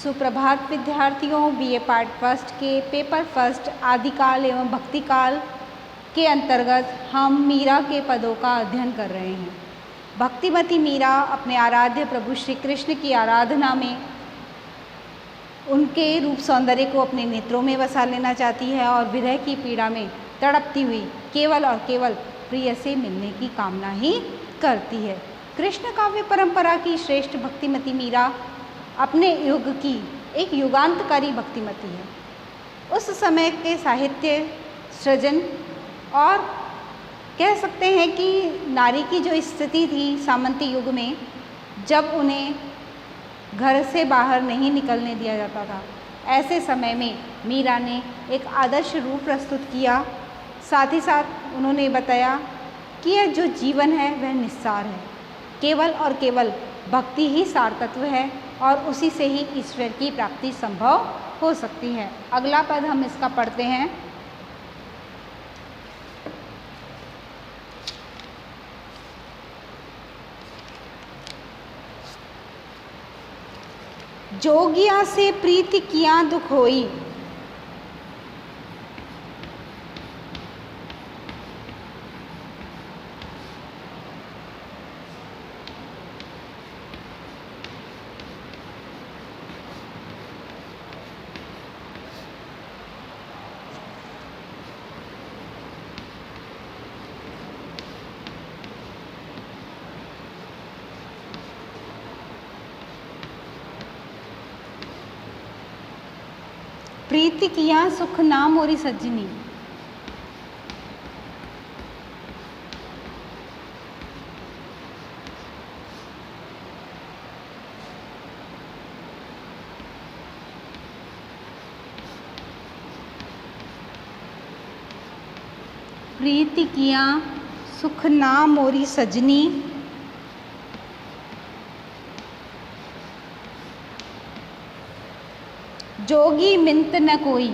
सुप्रभात विद्यार्थियों, BA part first के पेपर फर्स्ट आदिकाल एवं भक्तिकाल के अंतर्गत हम मीरा के पदों का अध्ययन कर रहे हैं। भक्तिमती मीरा अपने आराध्य प्रभु श्री कृष्ण की आराधना में उनके रूप सौंदर्य को अपने नेत्रों में बसा लेना चाहती है और विरह की पीड़ा में तड़पती हुई केवल और केवल प्रिय से मिलने की कामना ही करती है। कृष्ण काव्य परंपरा की श्रेष्ठ भक्तिमती मीरा अपने युग की एक युगांतकारी भक्तिमती है। उस समय के साहित्य सृजन और कह सकते हैं कि नारी की जो स्थिति थी सामंती युग में, जब उन्हें घर से बाहर नहीं निकलने दिया जाता था, ऐसे समय में मीरा ने एक आदर्श रूप प्रस्तुत किया। साथ ही साथ उन्होंने बताया कि यह जो जीवन है वह निस्सार है, केवल और केवल भक्ति ही सार तत्व है और उसी से ही ईश्वर की प्राप्ति संभव हो सकती है। अगला पद हम इसका पढ़ते हैं। जोगिया से प्रीति किया दुख होई, प्रीति किया सुख ना मोरी सज्जनी। प्रीति किया सुख ना मोरी सजनी, जोगी मिंत न कोई।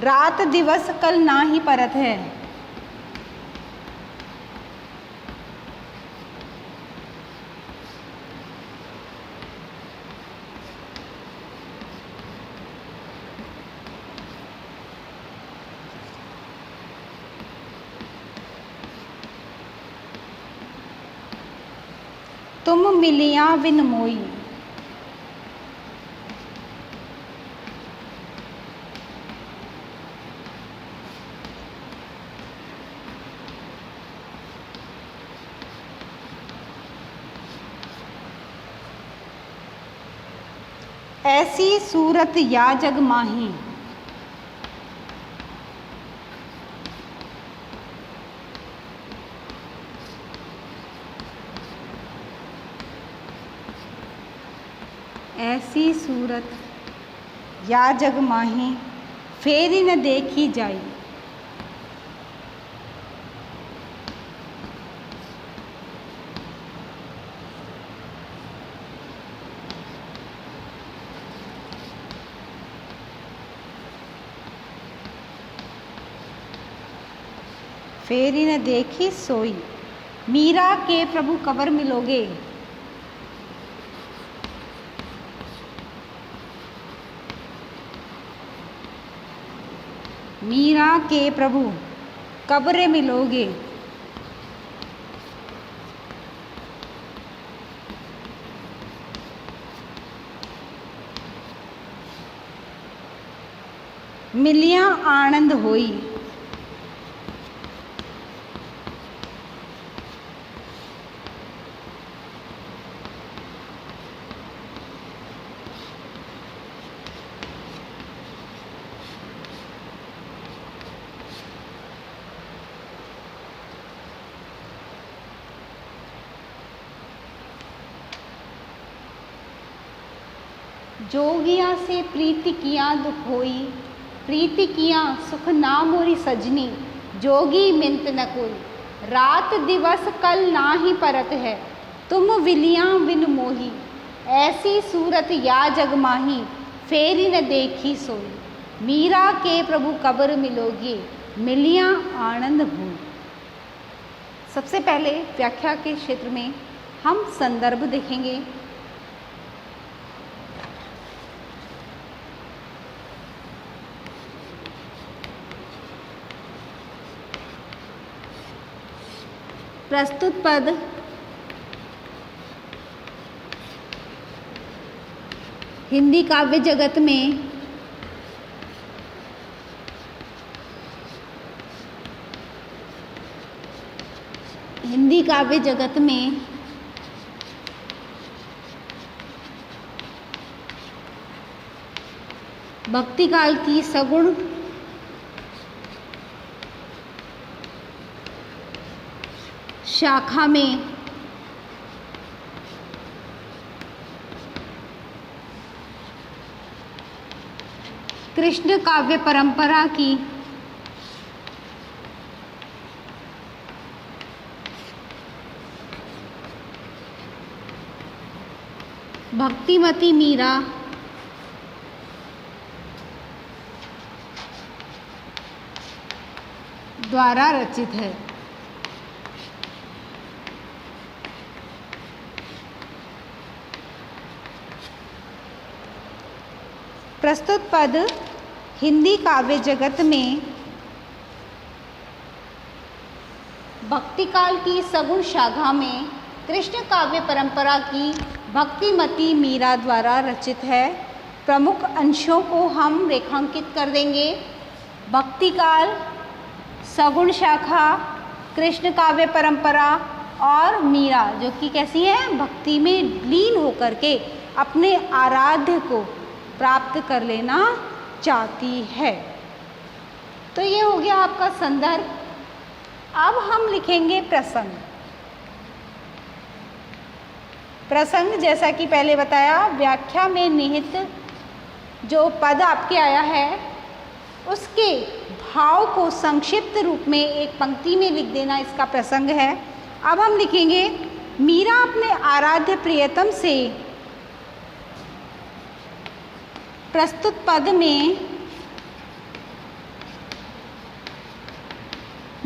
रात दिवस कल ना ही परत है, तुम मिलिया बिन मोई। ऐसी सूरत या जग माही, ऐसी सूरत या जग माही, फेरी न देखी जाई। फेरी न देखी सोई। मीरा के प्रभु कबर मिलोगे, मीरा के प्रभु कब्र मिलोगे। मिलिया आनंद होई। जोगिया से प्रीति किया दुख होई, प्रीति किया सुख ना मोरी सजनी, जोगी मिंत न कोई। रात दिवस कल ना ही परत है, तुम विलियां बिन मोही। ऐसी सूरत या जग माही, फेरी न देखी सोई। मीरा के प्रभु कबर मिलोगे, मिलिया आनंद भूल। सबसे पहले व्याख्या के क्षेत्र में हम संदर्भ देखेंगे। प्रस्तुत पद हिंदी काव्य जगत में भक्ति काल की सगुण शाखा में कृष्ण काव्य परंपरा की भक्तिमती मीरा द्वारा रचित है। प्रस्तुत पद हिंदी काव्य जगत में भक्ति काल की सगुण शाखा में कृष्ण काव्य परंपरा की भक्तिमती मीरा द्वारा रचित है। प्रमुख अंशों को हम रेखांकित कर देंगे। भक्ति काल, सगुण शाखा, कृष्ण काव्य परंपरा और मीरा, जो कि कैसी है, भक्ति में लीन होकर के अपने आराध्य को प्राप्त कर लेना चाहती है। तो ये हो गया आपका संदर्भ। अब हम लिखेंगे प्रसंग। प्रसंग जैसा कि पहले बताया, व्याख्या में निहित जो पद आपके आया है उसके भाव को संक्षिप्त रूप में एक पंक्ति में लिख देना इसका प्रसंग है। अब हम लिखेंगे, मीरा अपने आराध्य प्रियतम से प्रस्तुत पद में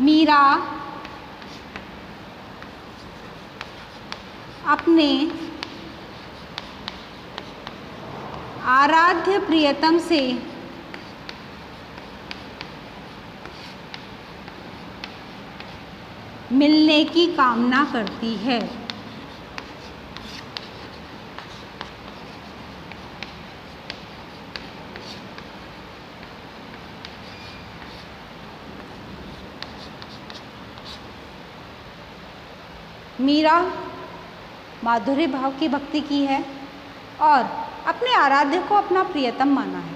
मीरा अपने आराध्य प्रियतम से मिलने की कामना करती है। मीरा माधुर्य भाव की भक्ति की है और अपने आराध्य को अपना प्रियतम माना है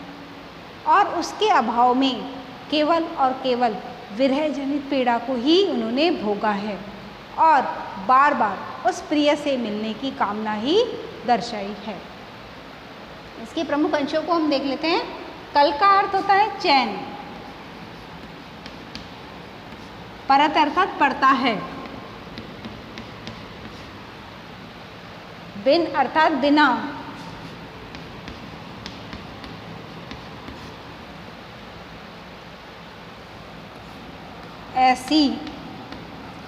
और उसके अभाव में केवल और केवल विरह जनित पीड़ा को ही उन्होंने भोगा है और बार बार उस प्रिय से मिलने की कामना ही दर्शाई है। इसके प्रमुख अंशों को हम देख लेते हैं। कल का अर्थ होता है चैन, परत अर्थात पड़ता है, बिन अर्थात बिना, ऐसी,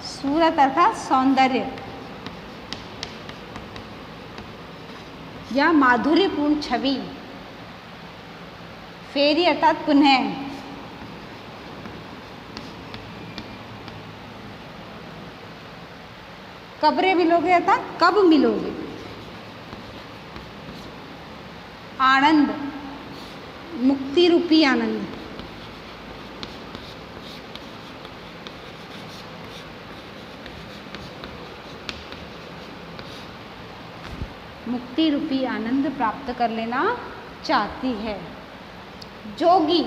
सूरत अर्थात सौंदर्य या माधुर्यपूर्ण छवि, फेरी अर्थात पुनः, कब्रे मिलोगे अर्थात कब मिलोगे, आनंद, मुक्ति रूपी आनंद, मुक्ति रूपी आनंद प्राप्त कर लेना चाहती है। जोगी,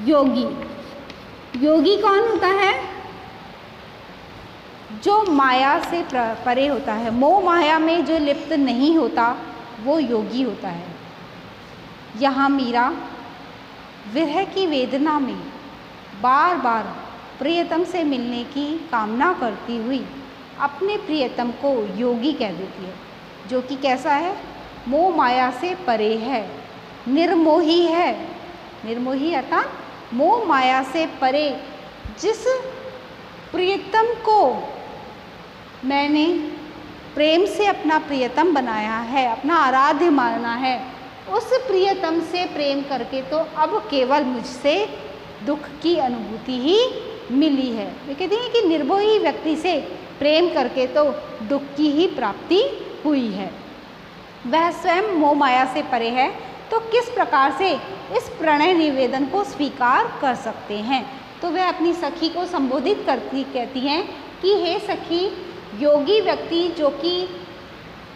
योगी, योगी कौन होता है? जो माया से परे होता है, मोह माया में जो लिप्त नहीं होता वो योगी होता है। यहाँ मीरा विरह की वेदना में बार बार प्रियतम से मिलने की कामना करती हुई अपने प्रियतम को योगी कह देती है, जो कि कैसा है, मोह माया से परे है निर्मोही है। निर्मोही अर्थात मोह माया से परे जिस प्रियतम को मैंने प्रेम से अपना प्रियतम बनाया है, अपना आराध्य माना है, उस प्रियतम से प्रेम करके तो अब केवल मुझसे दुख की अनुभूति ही मिली है। वे कहती हैं कि निर्मोही व्यक्ति से प्रेम करके तो दुख की ही प्राप्ति हुई है। वह स्वयं मोह माया से परे है, तो किस प्रकार से इस प्रणय निवेदन को स्वीकार कर सकते हैं। तो वह अपनी सखी को संबोधित करती कहती हैं कि हे सखी, योगी व्यक्ति जो कि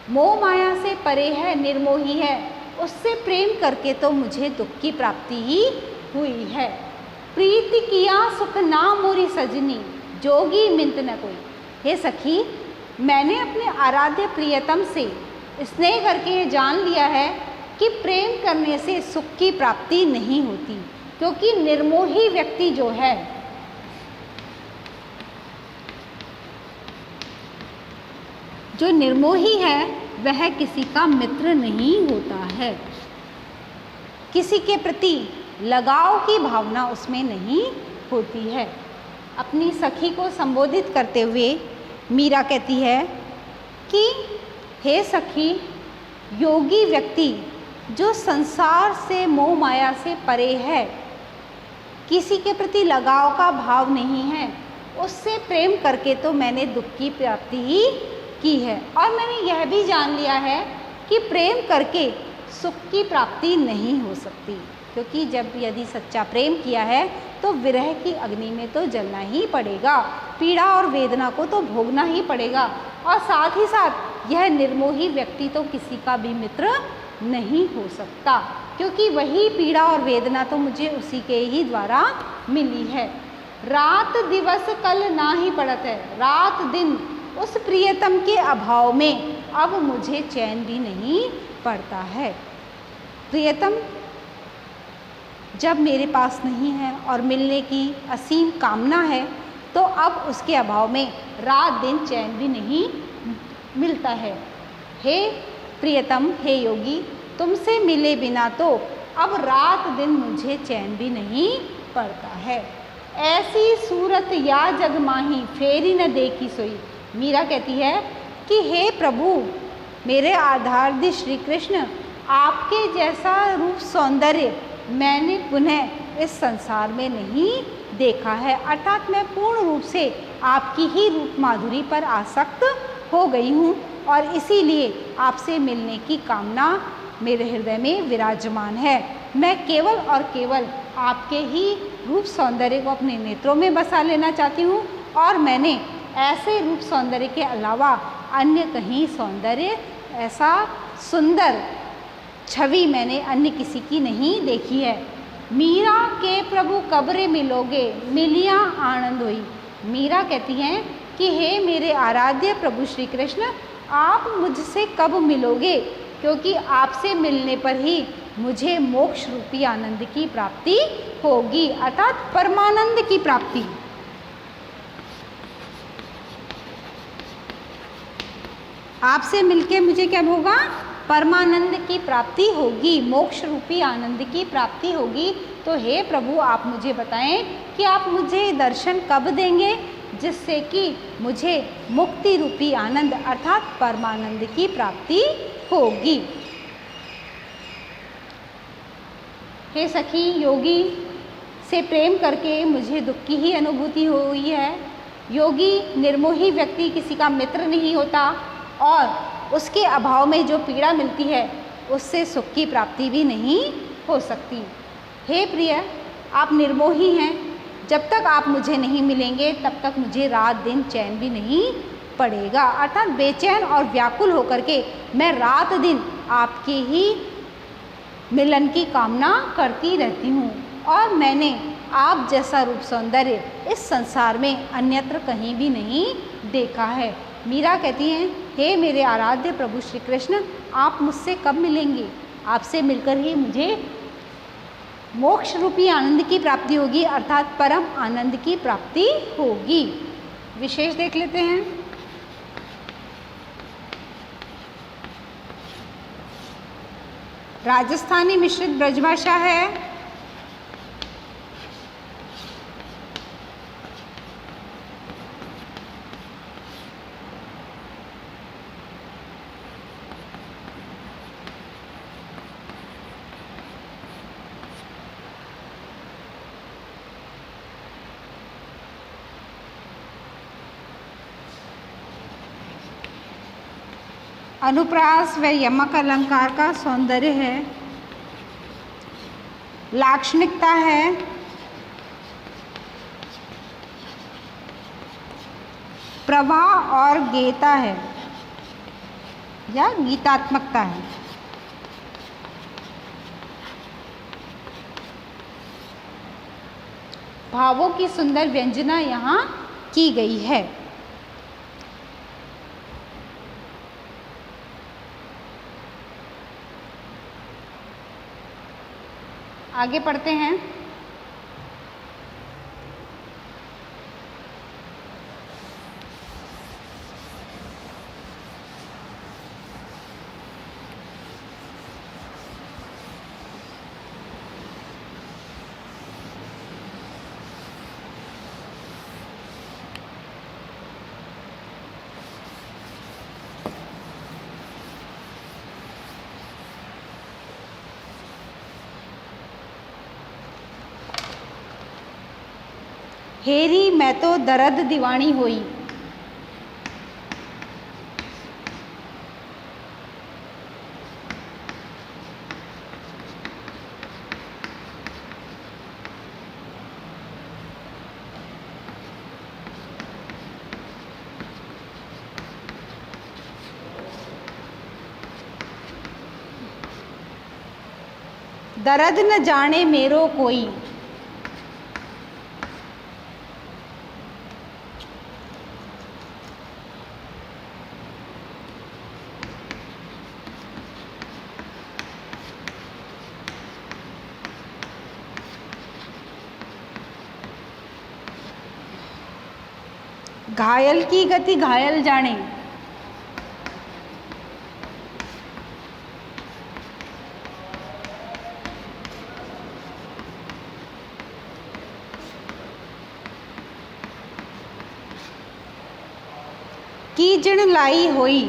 मोह माया से परे है, निर्मोही है, उससे प्रेम करके तो मुझे दुख की प्राप्ति ही हुई है। प्रीति किया सुख ना मोरी सजनी, जोगी मिंत न कोई। हे सखी, मैंने अपने आराध्य प्रियतम से स्नेह करके ये जान लिया है कि प्रेम करने से सुख की प्राप्ति नहीं होती, क्योंकि निर्मोही व्यक्ति जो है, जो निर्मोही है, वह किसी का मित्र नहीं होता है। किसी के प्रति लगाव की भावना उसमें नहीं होती है। अपनी सखी को संबोधित करते हुए मीरा कहती है कि हे सखी, योगी व्यक्ति जो संसार से मोह माया से परे है, किसी के प्रति लगाव का भाव नहीं है, उससे प्रेम करके तो मैंने दुख की प्राप्ति ही की है। और मैंने यह भी जान लिया है कि प्रेम करके सुख की प्राप्ति नहीं हो सकती, क्योंकि जब यदि सच्चा प्रेम किया है तो विरह की अग्नि में तो जलना ही पड़ेगा, पीड़ा और वेदना को तो भोगना ही पड़ेगा। और साथ ही साथ यह निर्मोही व्यक्ति तो किसी का भी मित्र नहीं हो सकता, क्योंकि वही पीड़ा और वेदना तो मुझे उसी के ही द्वारा मिली है। रात दिवस कल ना ही पड़त है, रात दिन उस प्रियतम के अभाव में अब मुझे चैन भी नहीं पड़ता है। प्रियतम जब मेरे पास नहीं है और मिलने की असीम कामना है, तो अब उसके अभाव में रात दिन चैन भी नहीं मिलता है। हे प्रियतम, हे योगी, तुमसे मिले बिना तो अब रात दिन मुझे चैन भी नहीं पड़ता है। ऐसी सूरत या जग माही फेरी न देखी सोई। मीरा कहती है कि हे प्रभु, मेरे आराध्य श्री कृष्ण, आपके जैसा रूप सौंदर्य मैंने पुनः इस संसार में नहीं देखा है। अर्थात मैं पूर्ण रूप से आपकी ही रूप माधुरी पर आसक्त हो गई हूँ, और इसीलिए आपसे मिलने की कामना मेरे हृदय में विराजमान है। मैं केवल और केवल आपके ही रूप सौंदर्य को अपने नेत्रों में बसा लेना चाहती हूँ, और मैंने ऐसे रूप सौंदर्य के अलावा अन्य कहीं सौंदर्य, ऐसा सुंदर छवि मैंने अन्य किसी की नहीं देखी है। मीरा के प्रभु कब्रे मिलोगे, मिलिया आनंद हुई। मीरा कहती हैं कि हे मेरे आराध्य प्रभु श्री कृष्ण, आप मुझसे कब मिलोगे, क्योंकि आपसे मिलने पर ही मुझे मोक्ष रूपी आनंद की प्राप्ति होगी, अर्थात परमानंद की प्राप्ति। आपसे मिलके मुझे क्या होगा? परमानंद की प्राप्ति होगी, मोक्ष रूपी आनंद की प्राप्ति होगी। तो हे प्रभु, आप मुझे बताएं कि आप मुझे दर्शन कब देंगे, जिससे कि मुझे मुक्ति रूपी आनंद अर्थात परमानंद की प्राप्ति होगी। हे सखी, योगी से प्रेम करके मुझे दुख की ही अनुभूति हुई है। योगी निर्मोही व्यक्ति किसी का मित्र नहीं होता, और उसके अभाव में जो पीड़ा मिलती है उससे सुख की प्राप्ति भी नहीं हो सकती। हे प्रिय, आप निर्मोही हैं, जब तक आप मुझे नहीं मिलेंगे तब तक मुझे रात दिन चैन भी नहीं पड़ेगा, अर्थात बेचैन और व्याकुल होकर के मैं रात दिन आपके ही मिलन की कामना करती रहती हूँ। और मैंने आप जैसा रूप सौंदर्य इस संसार में अन्यत्र कहीं भी नहीं देखा है। मीरा कहती हैं, हे मेरे आराध्य प्रभु श्री कृष्ण, आप मुझसे कब मिलेंगे? आपसे मिलकर ही मुझे मोक्ष रूपी आनंद की प्राप्ति होगी, अर्थात परम आनंद की प्राप्ति होगी। विशेष देख लेते हैं। राजस्थानी मिश्रित ब्रजभाषा है। अनुप्रास व यमक अलंकार का सौंदर्य है, लाक्षणिकता है, प्रवाह और गेयता है या गीतात्मकता है। भावों की सुंदर व्यंजना यहाँ की गई है। आगे पढ़ते हैं। हेरी मैं तो दर्द दीवानी होई। दर्द न जाने मेरो कोई। घायल की गति घायल जाने। की जिण लाई होई।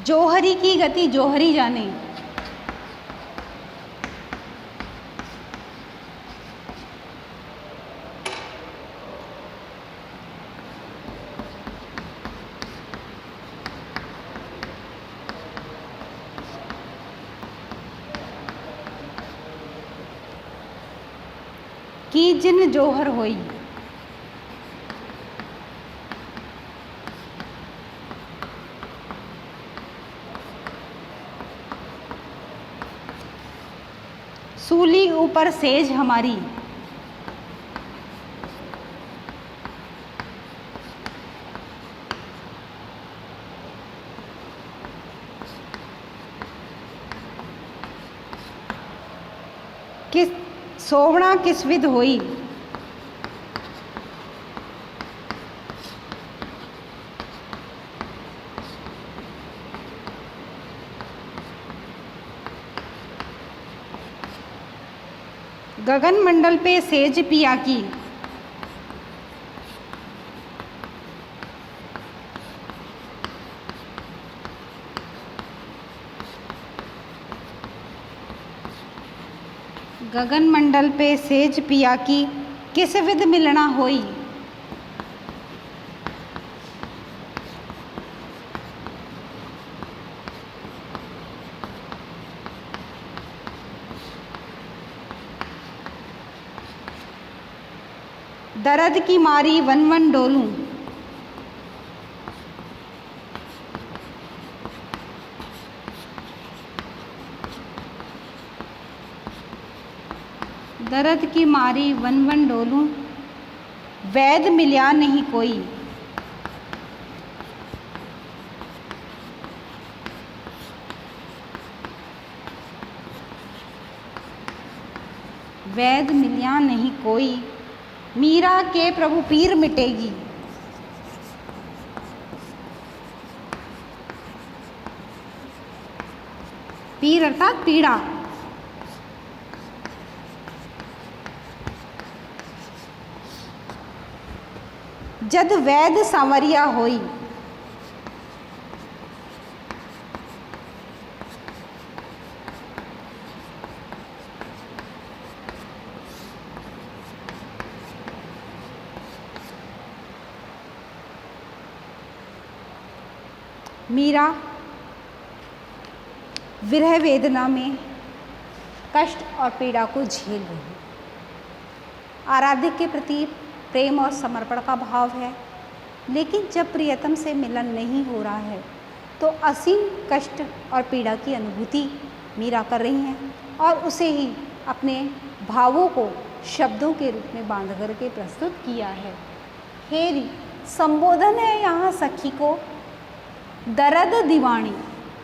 जोहरी की गति जोहरी जाने। की जिन जोहर होई। सूली ऊपर सेज हमारी। किस सोवना किस विध होई। गगन मंडल पे सेज पिया की। गगन मंडल पे सेज पिया की किस विध मिलना होई। दर्द की मारी वन वन डोलूं। दर्द की मारी वन वन डोलूं। वैद मिल्या नहीं कोई। वैद मिलिया नहीं कोई, मीरा के प्रभु पीर मिटेगी। पीर अर्थात पीड़ा। जद वैद सांवरिया होई, मीरा विरह वेदना में कष्ट और पीड़ा को झेल रही है। आराध्य के प्रति प्रेम और समर्पण का भाव है, लेकिन जब प्रियतम से मिलन नहीं हो रहा है तो असीम कष्ट और पीड़ा की अनुभूति मीरा कर रही हैं और उसे ही अपने भावों को शब्दों के रूप में बांध करके प्रस्तुत किया है। हेरी संबोधन है यहाँ सखी को। दर्द दीवानी,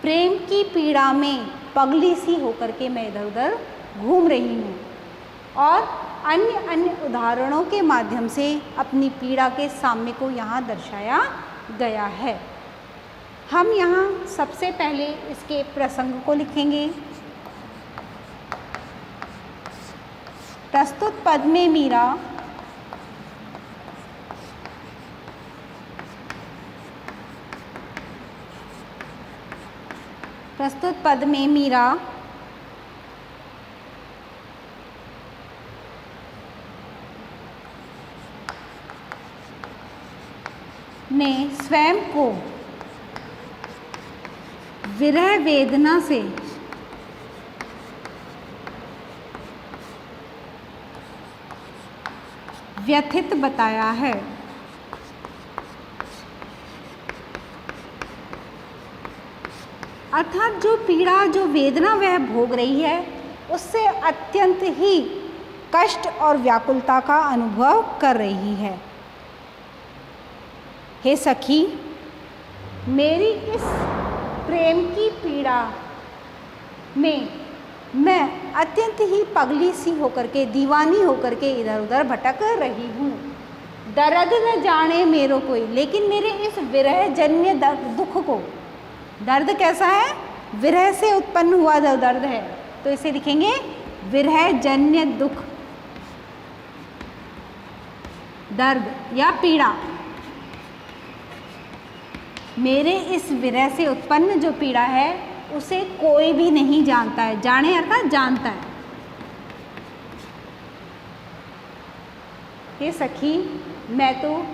प्रेम की पीड़ा में पगली सी होकर के मैं इधर उधर घूम रही हूँ, और अन्य उदाहरणों के माध्यम से अपनी पीड़ा के साम्य को यहाँ दर्शाया गया है। हम यहाँ सबसे पहले इसके प्रसंग को लिखेंगे। प्रस्तुत पद में मीरा ने स्वयं को विरह वेदना से व्यथित बताया है। अर्थात जो पीड़ा, जो वेदना वह भोग रही है, उससे अत्यंत ही कष्ट और व्याकुलता का अनुभव कर रही है। हे सखी, मेरी इस प्रेम की पीड़ा में मैं अत्यंत ही पगली सी होकर के, दीवानी होकर के इधर उधर भटक रही हूँ। दर्द न जाने मेरो कोई, लेकिन मेरे इस विरह जन्य दुख को, दर्द कैसा है? विरह से उत्पन्न हुआ जो दर्द है, तो इसे लिखेंगे विरह जन्य दुख, दर्द या पीड़ा। मेरे इस विरह से उत्पन्न जो पीड़ा है उसे कोई भी नहीं जानता है। जाने अर्थात जानता है। हे सखी, मैं तो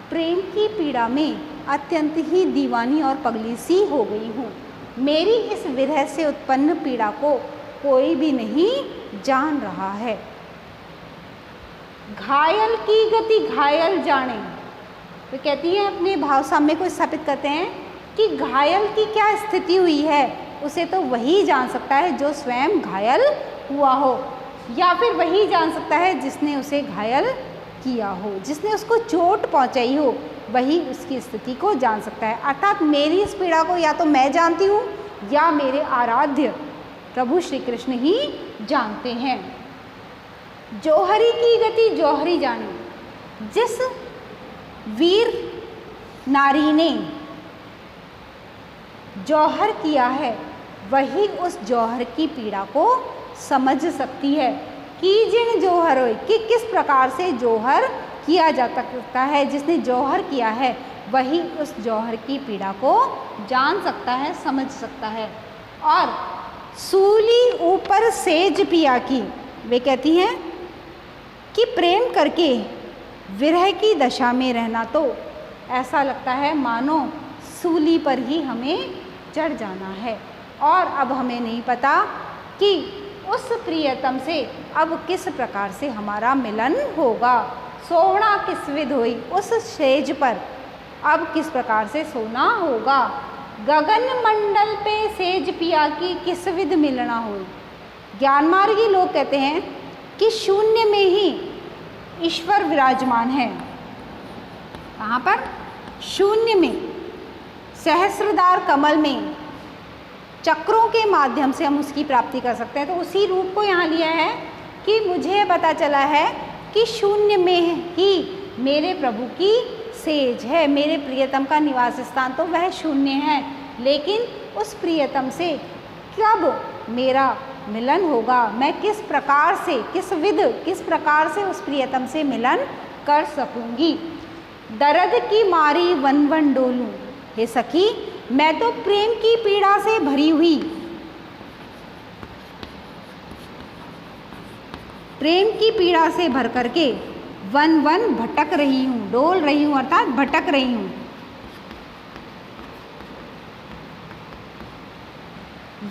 प्रेम की पीड़ा में अत्यंत ही दीवानी और पगली सी हो गई हूँ। मेरी इस विरह से उत्पन्न पीड़ा को कोई भी नहीं जान रहा है। घायल की गति घायल जाने, तो कहती है अपने भाव साम्य को स्थापित करते हैं कि घायल की क्या स्थिति हुई है उसे तो वही जान सकता है जो स्वयं घायल हुआ हो, या फिर वही जान सकता है जिसने उसे घायल किया हो, जिसने उसको चोट पहुंचाई हो, वही उसकी स्थिति को जान सकता है। अर्थात मेरी इस पीड़ा को या तो मैं जानती हूँ या मेरे आराध्य प्रभु श्री कृष्ण ही जानते हैं। जौहरी की गति जौहरी जाने, जिस वीर नारी ने जौहर किया है वही उस जौहर की पीड़ा को समझ सकती है कि जिन जौहर हो, कि किस प्रकार से जौहर किया जा सकता है। जिसने जौहर किया है वही उस जौहर की पीड़ा को जान सकता है, समझ सकता है। और सूली ऊपर सेज पिया की, वे कहती हैं कि प्रेम करके विरह की दशा में रहना तो ऐसा लगता है मानो सूली पर ही हमें चढ़ जाना है, और अब हमें नहीं पता कि उस प्रियतम से अब किस प्रकार से हमारा मिलन होगा। सोना किस विध होई, उस सेज पर अब किस प्रकार से सोना होगा। गगन मंडल पे सेज पिया की किस विध मिलना हो। ज्ञानमार्गी लोग कहते हैं कि शून्य में ही ईश्वर विराजमान है। कहाँ पर? शून्य में, सहस्रदार कमल में चक्रों के माध्यम से हम उसकी प्राप्ति कर सकते हैं। तो उसी रूप को यहाँ लिया है कि मुझे पता चला है कि शून्य में ही मेरे प्रभु की सेज है, मेरे प्रियतम का निवास स्थान तो वह शून्य है, लेकिन उस प्रियतम से कब मेरा मिलन होगा, मैं किस प्रकार से, किस प्रकार से उस प्रियतम से मिलन कर सकूंगी। दर्द की मारी वन वन डोलूं, हे सखी मैं तो प्रेम की पीड़ा से भरी हुई, प्रेम की पीड़ा से भर करके वन वन भटक रही हूँ, डोल रही हूँ अर्थात भटक रही हूँ।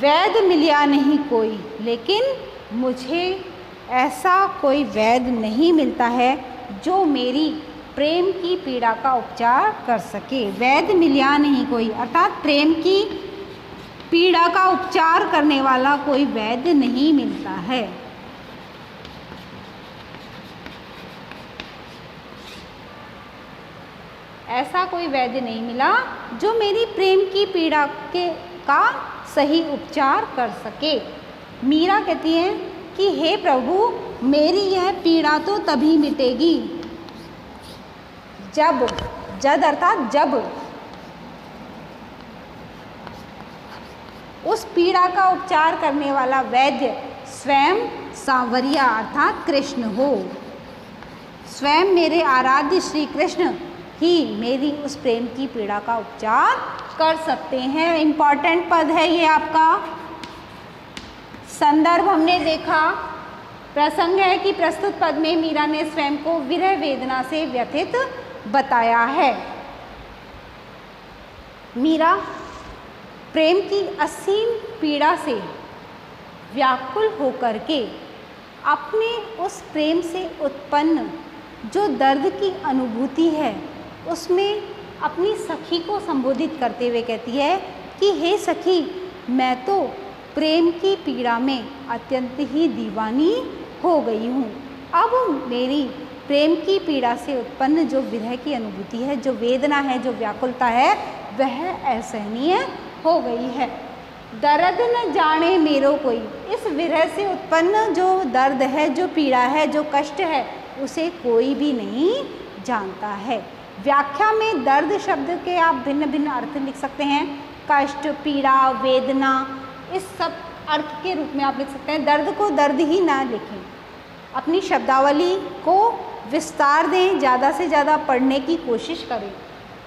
वैद्य मिला नहीं कोई, लेकिन मुझे ऐसा कोई वैद्य नहीं मिलता है जो मेरी प्रेम की पीड़ा का उपचार कर सके। वैद्य मिला नहीं कोई अर्थात प्रेम की पीड़ा का उपचार करने वाला कोई वैद्य नहीं मिलता है। ऐसा कोई वैद्य नहीं मिला जो मेरी प्रेम की पीड़ा का सही उपचार कर सके। मीरा कहती है कि हे प्रभु मेरी यह पीड़ा तो तभी मिटेगी जब, जद अर्थात जब, उस पीड़ा का उपचार करने वाला वैद्य स्वयं सांवरिया अर्थात कृष्ण हो। स्वयं मेरे आराध्य श्री कृष्ण ही मेरी उस प्रेम की पीड़ा का उपचार कर सकते हैं। इम्पॉर्टेंट पद है ये आपका। संदर्भ हमने देखा, प्रसंग है कि प्रस्तुत पद में मीरा ने स्वयं को विरह वेदना से व्यथित बताया है। मीरा प्रेम की असीम पीड़ा से व्याकुल होकर के अपने उस प्रेम से उत्पन्न जो दर्द की अनुभूति है उसमें अपनी सखी को संबोधित करते हुए कहती है कि हे सखी मैं तो प्रेम की पीड़ा में अत्यंत ही दीवानी हो गई हूँ। अब मेरी प्रेम की पीड़ा से उत्पन्न जो विरह की अनुभूति है, जो वेदना है, जो व्याकुलता है, वह असहनीय हो गई है। दर्द न जाने मेरो कोई, इस विरह से उत्पन्न जो दर्द है, जो पीड़ा है, जो कष्ट है, उसे कोई भी नहीं जानता है। व्याख्या में दर्द शब्द के आप भिन्न भिन्न अर्थ लिख सकते हैं। कष्ट, पीड़ा, वेदना, इस सब अर्थ के रूप में आप लिख सकते हैं। दर्द को दर्द ही ना लिखें, अपनी शब्दावली को विस्तार दें, ज़्यादा से ज़्यादा पढ़ने की कोशिश करें।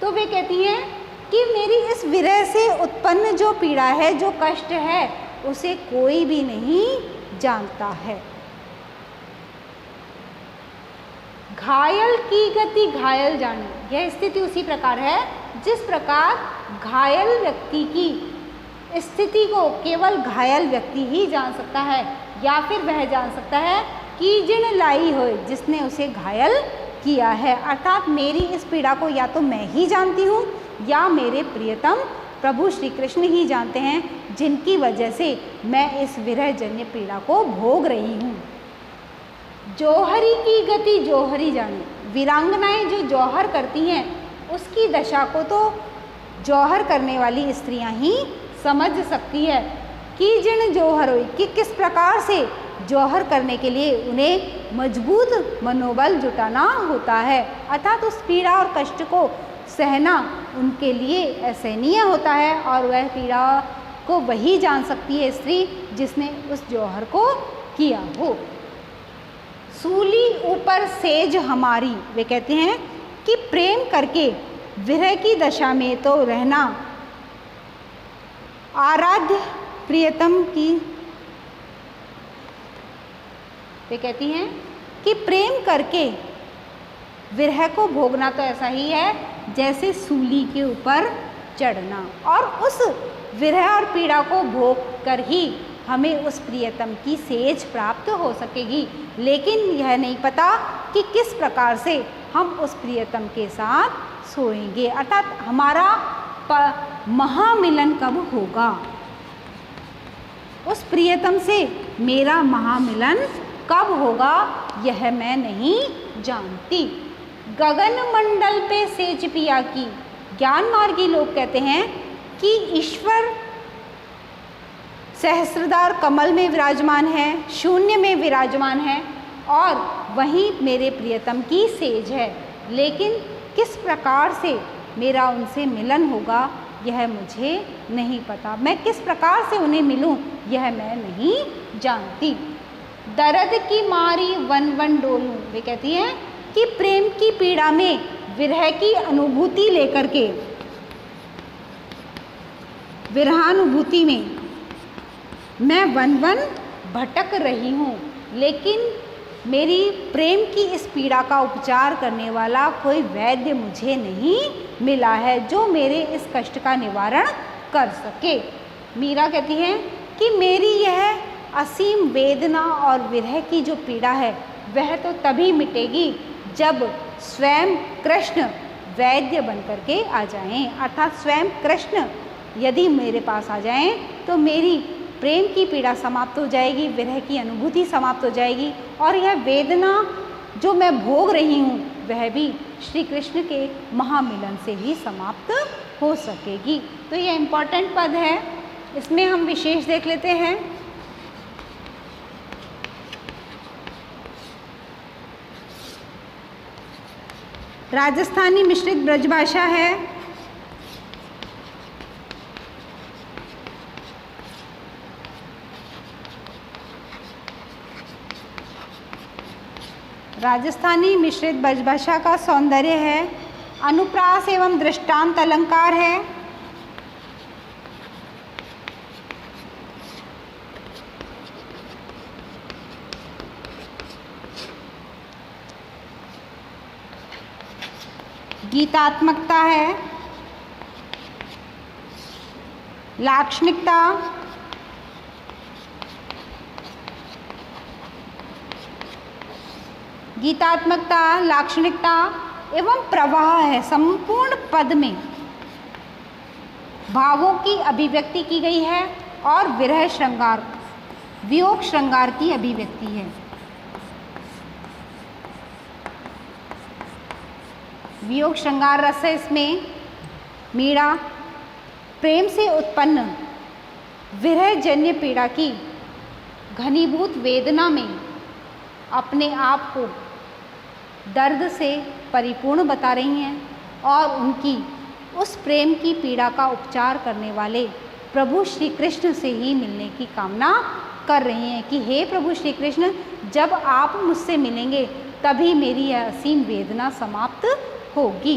तो वे कहती हैं कि मेरी इस विरह से उत्पन्न जो पीड़ा है, जो कष्ट है, उसे कोई भी नहीं जानता है। घायल की गति घायल जाने, यह स्थिति उसी प्रकार है जिस प्रकार घायल व्यक्ति की स्थिति को केवल घायल व्यक्ति ही जान सकता है, या फिर वह जान सकता है कि जिन लाई हो जिसने उसे घायल किया है। अर्थात मेरी इस पीड़ा को या तो मैं ही जानती हूँ या मेरे प्रियतम प्रभु श्री कृष्ण ही जानते हैं, जिनकी वजह से मैं इस विरह जन्य पीड़ा को भोग रही हूँ। जौहरी की गति जौहरी जाने, वीरांगनाएं जो जौहर करती हैं उसकी दशा को तो जौहर करने वाली स्त्रियां ही समझ सकती है कि जिन जौहर हुई कि किस प्रकार से जौहर करने के लिए उन्हें मजबूत मनोबल जुटाना होता है। अर्थात उस पीड़ा और कष्ट को सहना उनके लिए असहनीय होता है, और वह पीड़ा को वही जान सकती है स्त्री जिसने उस जौहर को किया हो। सूली ऊपर सेज हमारी, वे कहते हैं कि प्रेम करके विरह की दशा में तो रहना आराध्य प्रियतम की, वे कहती हैं कि प्रेम करके विरह को भोगना तो ऐसा ही है जैसे सूली के ऊपर चढ़ना, और उस विरह और पीड़ा को भोग कर ही हमें उस प्रियतम की सेज प्राप्त हो सकेगी। लेकिन यह नहीं पता कि किस प्रकार से हम उस प्रियतम के साथ सोएंगे, अर्थात हमारा महामिलन कब होगा, उस प्रियतम से मेरा महामिलन कब होगा, यह मैं नहीं जानती। गगन मंडल पे सेज पिया की, ज्ञान मार्गी लोग कहते हैं कि ईश्वर सहस्त्रधार कमल में विराजमान है, शून्य में विराजमान है और वहीं मेरे प्रियतम की सेज है। लेकिन किस प्रकार से मेरा उनसे मिलन होगा यह मुझे नहीं पता। मैं किस प्रकार से उन्हें मिलूं यह मैं नहीं जानती। दर्द की मारी वन वन डोलूं, वे कहती हैं कि प्रेम की पीड़ा में विरह की अनुभूति लेकर के, विरहानुभूति में मैं वन वन भटक रही हूँ, लेकिन मेरी प्रेम की इस पीड़ा का उपचार करने वाला कोई वैद्य मुझे नहीं मिला है जो मेरे इस कष्ट का निवारण कर सके। मीरा कहती है कि मेरी यह असीम वेदना और विरह की जो पीड़ा है वह तो तभी मिटेगी जब स्वयं कृष्ण वैद्य बन करके आ जाएं, अर्थात स्वयं कृष्ण यदि मेरे पास आ जाएं तो मेरी प्रेम की पीड़ा समाप्त हो जाएगी, विरह की अनुभूति समाप्त हो जाएगी और यह वेदना जो मैं भोग रही हूँ वह भी श्री कृष्ण के महामिलन से ही समाप्त हो सकेगी। तो यह इम्पॉर्टेंट पद है, इसमें हम विशेष देख लेते हैं। राजस्थानी मिश्रित ब्रजभाषा है। राजस्थानी मिश्रित ब्रजभाषा का सौंदर्य है, अनुप्रास एवं दृष्टांत अलंकार है। गीतात्मकता है, लाक्षणिकता, गीतात्मकता, लाक्षणिकता एवं प्रवाह है। संपूर्ण पद में भावों की अभिव्यक्ति की गई है और विरह श्रृंगार, वियोग श्रृंगार की अभिव्यक्ति है। वियोग श्रृंगार रस है इसमें। मीरा प्रेम से उत्पन्न विरह जन्य पीड़ा की घनीभूत वेदना में अपने आप को दर्द से परिपूर्ण बता रही हैं और उनकी उस प्रेम की पीड़ा का उपचार करने वाले प्रभु श्री कृष्ण से ही मिलने की कामना कर रही हैं कि हे प्रभु श्री कृष्ण, जब आप मुझसे मिलेंगे तभी मेरी यह असीम वेदना समाप्त होगी।